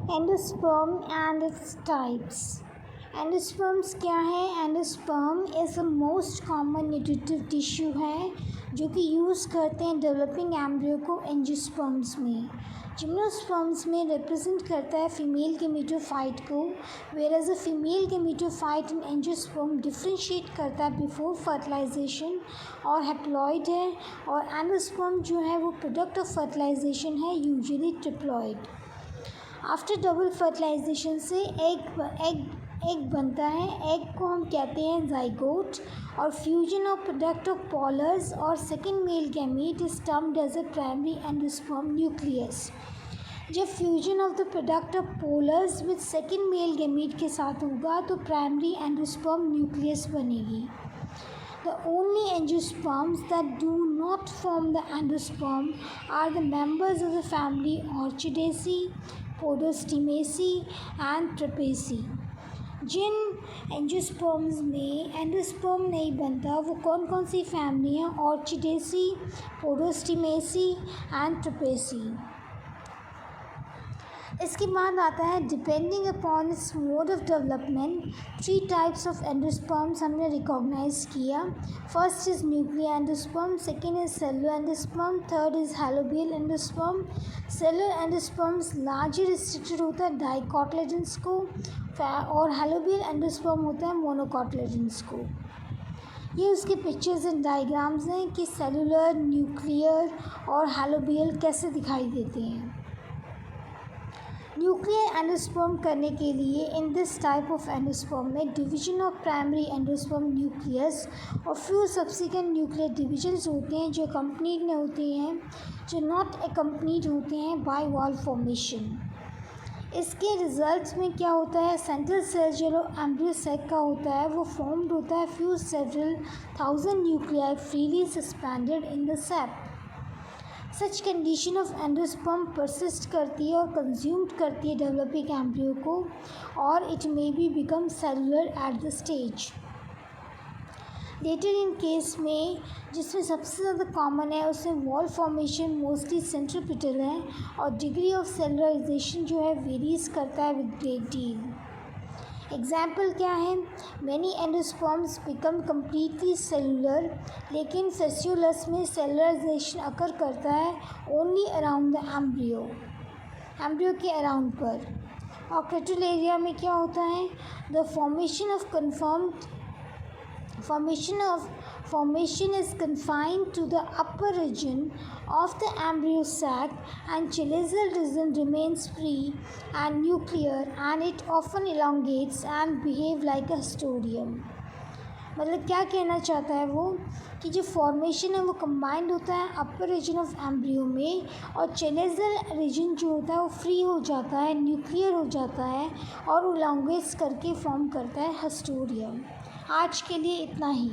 Endosperm and its types. Endosperms क्या है? Endosperm is the most common nutritive tissue है जो कि यूज़ करते हैं डेवलपिंग एम्ब्रियो को एंजियोस्पर्म्स में। जिम्नोस्पर्म्स में रिप्रेजेंट करता है फीमेल गेमेटोफाइट को, whereas a female gametophyte in angiosperm differentiate करता है बिफोर फर्टिलाइजेशन और हैप्लॉइड है, और एंडोस्पर्म जो है वो प्रोडक्ट ऑफ फर्टिलाइजेशन है, usually triploid. After double fertilization से एग बनता है। एग को हम कहते हैं जाइगोट, और fusion of product of polars और second male gamete is termed as a primary endosperm nucleus. जब fusion of the product of polars with second male gamete के साथ होगा तो प्राइमरी एंडोस्पर्म न्यूक्लियस बनेगी। The only angiosperms that do not form the endosperm are the members of the family Orchidaceae, Podostemaceae and Trapezae। जिन angiosperms में endosperm नहीं बनता वो कौन कौन सी फैमिली हैं? Orchidaceae, Podostemaceae and Trapaceae. इसके बाद आता है depending upon its mode of development 3 types of endosperms हमने रिकॉग्नाइज किया। First is nuclear endosperm, second is cellular endosperm, third is helobial endosperm. Cellular endosperms largely restricted होता है dicotyledons को, और हैलोबियल एंडोस्पर्म होता है मोनोकोटिलेडन्स को। ये उसके पिक्चर्स एंड डायग्राम्स हैं कि सेलुलर, न्यूक्लियर और हैलोबियल कैसे दिखाई देते हैं। न्यूक्लियर एंडोस्पर्म करने के लिए in this type of endosperm में division of primary endosperm nucleus और फ्यू सब्सिक्वेंट न्यूक्लियर डिविजन्स होते हैं जो कंप्लीट नहीं होते हैं, जो नॉट एकम्पनीड होते हैं बाय वॉल फॉर्मेशन। इसके रिजल्ट्स में क्या होता है? सेंट्रल सेल जो एम्ब्रियो सेक का होता है वो फॉर्म्ड होता है few several thousand nuclei freely suspended in the shape. Such condition of endosperm persist करती है और कंज्यूम्ड करती है डेवलपिंग एम्ब्रियो को, और it may be become cellular at the stage. Later in case में जिसमें सबसे ज़्यादा कॉमन है उसमें वॉल फॉर्मेशन मोस्टली सेंट्रीपिटल है, और डिग्री ऑफ सेलुलराइजेशन जो है वेरीज करता है विद ग्रेट डील। एग्जाम्पल क्या है? Many endosperms become completely cellular, लेकिन फेस्यूलस में सेलुलराइजेशन अकर करता है ओनली अराउंड द एम्ब्रियो के अराउंड पर। और क्रेटल एरिया में क्या होता है? The formation is confined to the upper region of the embryo sac, and chalazal region remains free and nuclear, and it often elongates and behave like a histodium। मतलब क्या कहना चाहता है वो कि जो फॉर्मेशन है वो कंबाइंड होता है अपर रीजन ऑफ एम्ब्रियो में, और चेलेजल रीजन जो होता है वो फ्री हो जाता है, न्यूक्लियर हो जाता है, और इलांगेट्स करके फॉर्म करता है हिस्टोरियम। आज के लिए इतना ही।